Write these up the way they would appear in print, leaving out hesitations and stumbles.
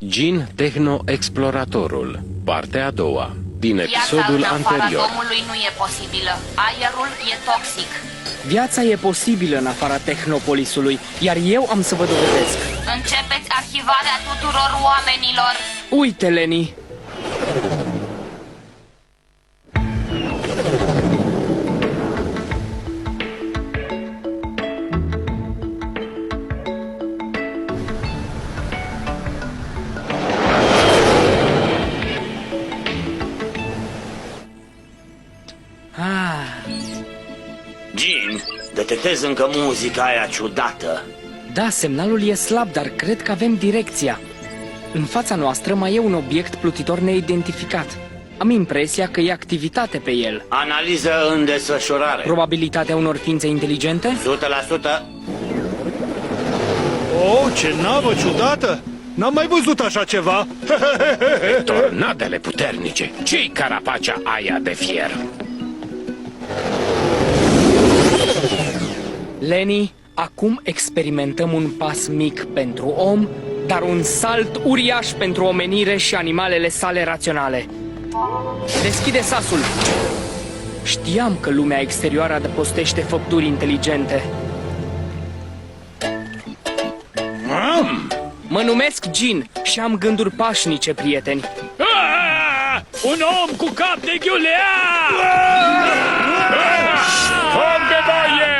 Gin Techno-Exploratorul, partea a doua, din episodul Viața în afara anterior. domului nu e posibilă. Aerul e toxic. Viața e posibilă în afara Tehnopolisului, iar eu am să vă dovedesc. Începeți arhivarea tuturor oamenilor. Uite, Leni! Gin, detectez încă muzica aia ciudată. Da, semnalul e slab, dar cred că avem direcția. În fața noastră mai e un obiect plutitor neidentificat. Am impresia că e activitate pe el. Analiză în desfășurare. Probabilitatea unor ființe inteligente? 100%. Oh, ce navă ciudată! N-am mai văzut așa ceva! Tornadele puternice. Ce-i carapacea aia de fier? Leni, acum experimentăm un pas mic pentru om, dar un salt uriaș pentru omenire și animalele sale raționale. Deschide sasul! Știam că lumea exterioară adăpostește făpturi inteligente. Mă numesc Gin și am gânduri pașnice, prieteni. Un om cu cap de ghiulea! Foc de baie!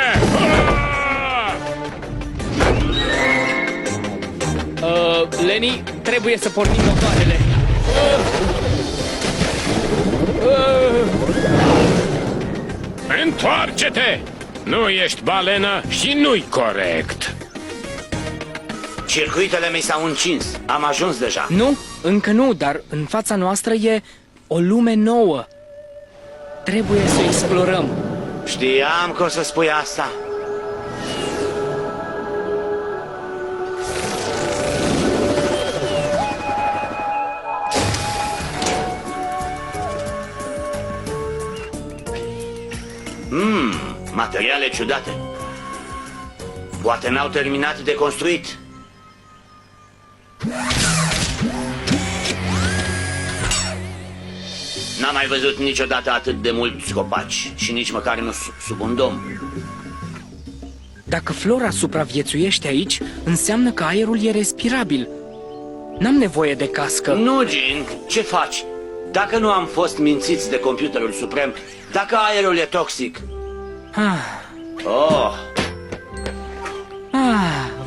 Leni, trebuie să pornim motoarele. Întoarce-te! Nu ești balenă și nu-i corect. Circuitele mi s-au încins. Am ajuns deja. Nu, încă nu, dar în fața noastră e o lume nouă. Trebuie să o explorăm. Știam că o să spui asta. Materiale ciudate. Poate n-au terminat de construit. N-am mai văzut niciodată atât de mulți copaci și nici măcar nu sub un dom. Dacă flora supraviețuiește aici, înseamnă că aerul e respirabil. N-am nevoie de cască. Nu, Gin, ce faci? Dacă nu am fost mințiți de computerul suprem, dacă aerul e toxic... Oh,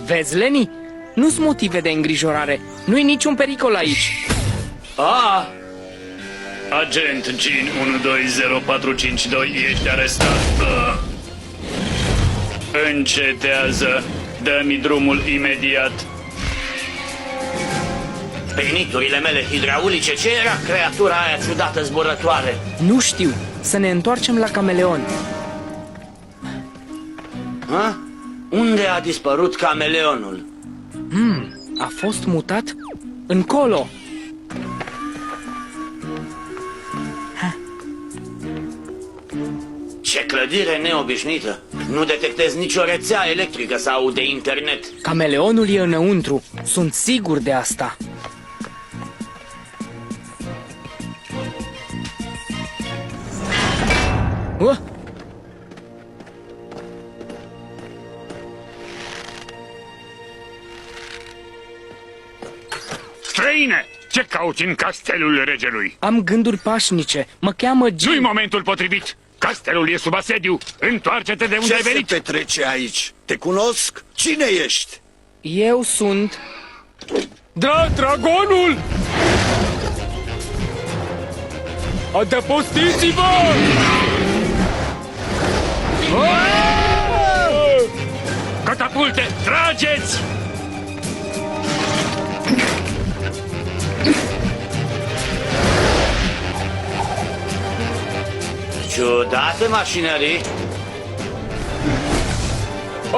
Vezi, Leni? Nu-s motive de îngrijorare. Nu-i niciun pericol aici. Agent Gin 120452, ești arestat. Încetează. Dă-mi drumul imediat. Peniturile mele hidraulice, ce era creatura aia ciudată zburătoare? Nu știu. Să ne întoarcem la cameleon. Ha? Unde a dispărut cameleonul? A fost mutat încolo. Ce clădire neobișnuită! Nu detectez nicio rețea electrică sau de internet. Cameleonul e înăuntru. Sunt sigur de asta. Străine! Ce cauți în castelul regelui? Am gânduri pașnice. Mă cheamă Nu-i Gin. momentul potrivit! Castelul e sub asediu! Întoarce-te de unde Ce ai se venit! petrece aici? Te cunosc? Cine ești? Eu sunt... Dragonul! Adăpostiți-vă! Catapulte, trageți! Ciudate mașinării.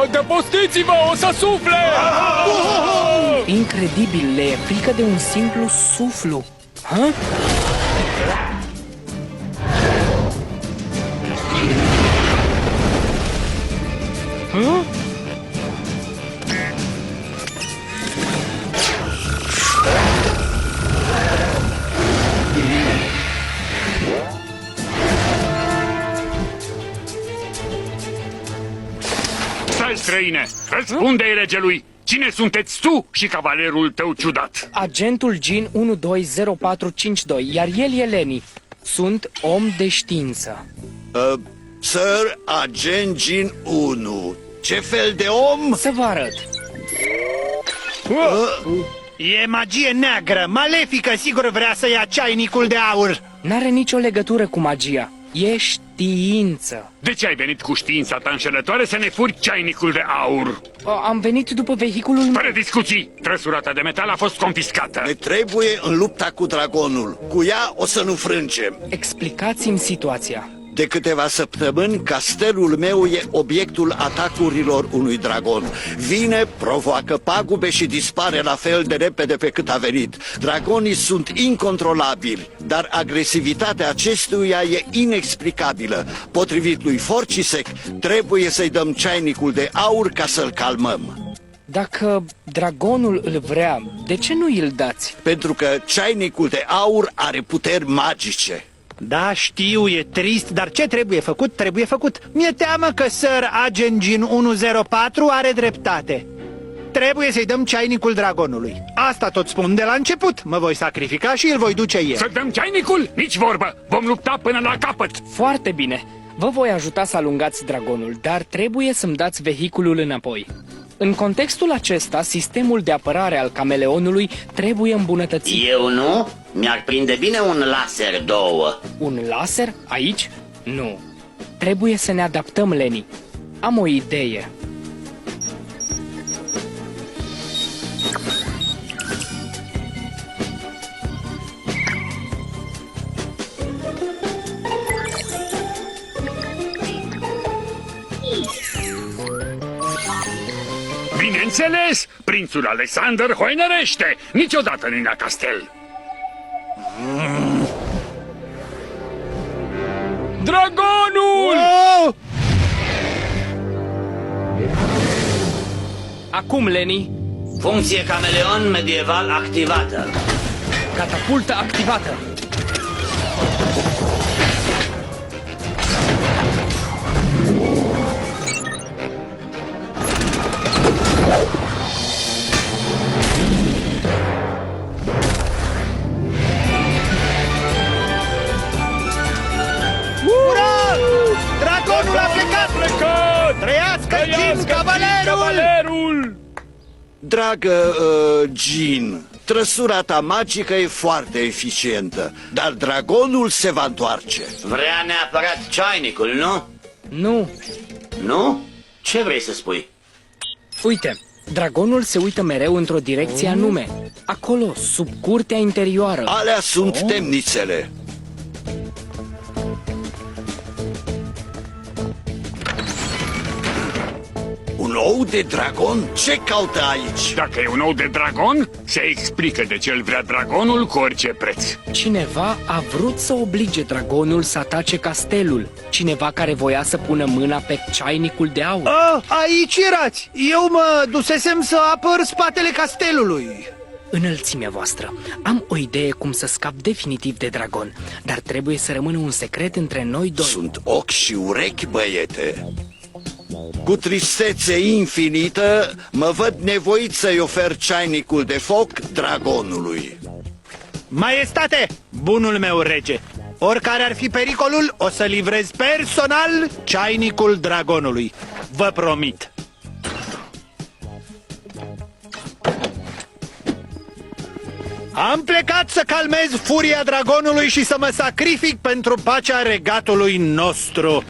Adăpostiți-vă, o să sufle! Incredibil, le e frică de un simplu suflu. străine, răspunde-i regelui. Cine sunteți tu și cavalerul tău ciudat? Agentul Gin 120452, iar el e Lenny. Sunt om de știință. Sir Agent Gin 1. Ce fel de om? Să vă arăt. E magie neagră, malefică, sigur vrea să ia ceainicul de aur. N-are nicio legătură cu magia. E știință. De ce ai venit cu știința ta înșelătoare să ne furi ceainicul de aur? Am venit după vehiculul... Fără discuții, trăsura ta de metal a fost confiscată. Ne trebuie în lupta cu dragonul. Cu ea o să nu frângem. Explicați-mi situația. De câteva săptămâni, castelul meu e obiectul atacurilor unui dragon. Vine, provoacă pagube și dispare la fel de repede pe cât a venit. Dragonii sunt incontrolabili, dar agresivitatea acestuia e inexplicabilă. Potrivit lui Forcisec, trebuie să-i dăm ceainicul de aur ca să-l calmăm. Dacă dragonul îl vrea, de ce nu îl dați? Pentru că ceainicul de aur are puteri magice. Da, știu, e trist, dar ce trebuie făcut, trebuie făcut. Mi-e teamă că Sir Agent Gin 104 are dreptate. Trebuie să-i dăm ceainicul dragonului. Asta tot spun de la început. Mă voi sacrifica și îl voi duce eu. Să dăm ceainicul? Nici vorbă! Vom lupta până la capăt! Foarte bine. Vă voi ajuta să alungați dragonul, dar trebuie să-mi dați vehiculul înapoi. În contextul acesta, sistemul de apărare al cameleonului trebuie îmbunătățit. Eu nu? Mi-ar prinde bine un laser 2. Un laser? Aici? Nu. Trebuie să ne adaptăm, Lenny. Am o idee. Bineînțeles, prințul Alexander hoinărește. Niciodată nu la castel. Dragonul! Oh! Acum, Lenny. Funcție cameleon medieval activată. Catapultă activată. Ura! Dragonul a plecat! Trăiască Gin, cavalerul! Dragă Gin, trăsura ta magică e foarte eficientă, dar dragonul se va întoarce. Vrea neapărat ceainicul, nu? Nu. Nu? Ce vrei să spui? Uite, dragonul se uită mereu într-o direcție anume. Acolo, sub curtea interioară. Alea sunt temnițele. Un ou de dragon? Ce caută aici? Dacă e un ou de dragon, se explică de ce îl vrea dragonul cu orice preț. Cineva a vrut să oblige dragonul să atace castelul. Cineva care voia să pună mâna pe ceainicul de aur. Aici erați! Eu mă dusesem să apăr spatele castelului. Înălțimea voastră, am o idee cum să scap definitiv de dragon, dar trebuie să rămână un secret între noi doi. Sunt ochi și urechi, băiete. Cu tristețe infinită, mă văd nevoit să-i ofer ceainicul de foc dragonului. Maestate, bunul meu rege, oricare ar fi pericolul, o să livrez personal ceainicul dragonului. Vă promit. Am plecat să calmez furia dragonului și să mă sacrific pentru pacea regatului nostru.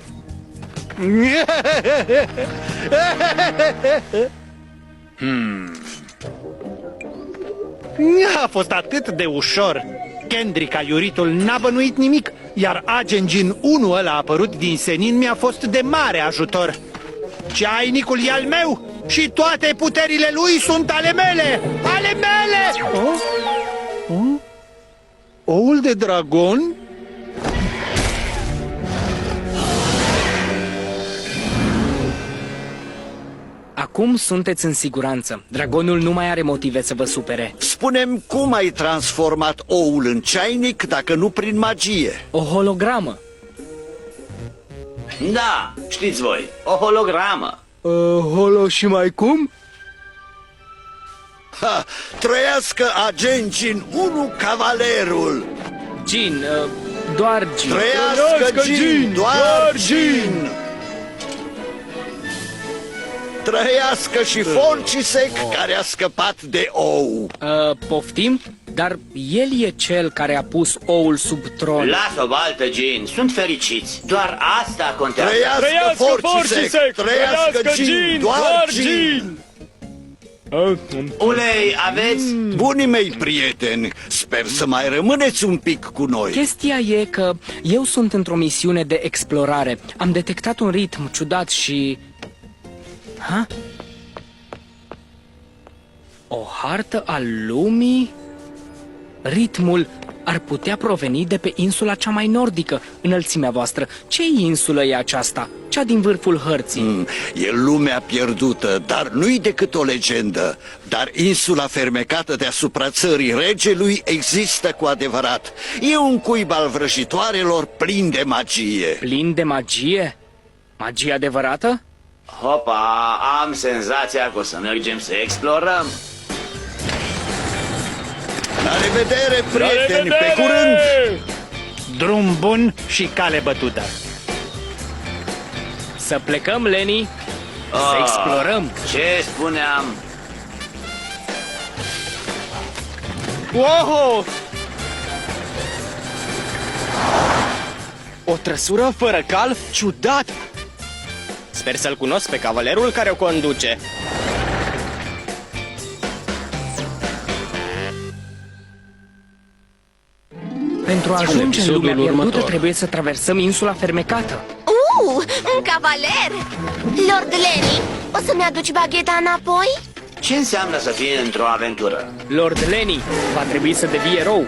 A fost atât de ușor. Kendrick, aiuritul, n-a bănuit nimic, iar Agent Gin 1 ăla a apărut din senin mi-a fost de mare ajutor. Ceainicul e al meu și toate puterile lui sunt ale mele! Ale mele! Oul de dragon? Acum sunteți în siguranță. Dragonul nu mai are motive să vă supere. Spune-mi cum ai transformat oul în ceainic dacă nu prin magie? O hologramă. Da, știți voi, o hologramă. Holo și mai cum? Ha, trăiască agent Gin 1, cavalerul! Gin, doar Gin. Trăiască Gin, doar Gin! Trăiască și Forcisec, care a scăpat de ou! Poftim? Dar el e cel care a pus oul sub tron. Lasă-o baltă, Gin, sunt fericiți. Doar asta contează. Trăiască Forcisec, trăiască Gin, doar Gin! Ulei, aveți? Bunii mei prieteni, sper să mai rămâneți un pic cu noi. Chestia e că eu sunt într-o misiune de explorare. Am detectat un ritm ciudat și... Ha? O hartă a lumii? Ritmul ar putea proveni de pe insula cea mai nordică, înălțimea voastră. Ce insulă e aceasta? Cea din vârful hărții. E lumea pierdută, dar nu-i decât o legendă. Dar insula fermecată deasupra țării regelui există cu adevărat. E un cuib al vrăjitoarelor plin de magie. Plin de magie? Magie adevărată? Hopa, am senzația că o să mergem să explorăm. La revedere, prieteni, pe curând! Drum bun și cale bătută. Să plecăm, Lenny? Să explorăm. Ce spuneam? Wow! O trăsură fără cal? Ciudat! Sper să-l cunosc pe cavalerul care o conduce. Pentru a ajunge în episodul lumea pierdută următor. trebuie să traversăm insula fermecată. Un cavaler! Lord Lenny, o să-mi aduci bagheta înapoi? Ce înseamnă să fii într-o aventură? Lord Lenny va trebui să devii erou.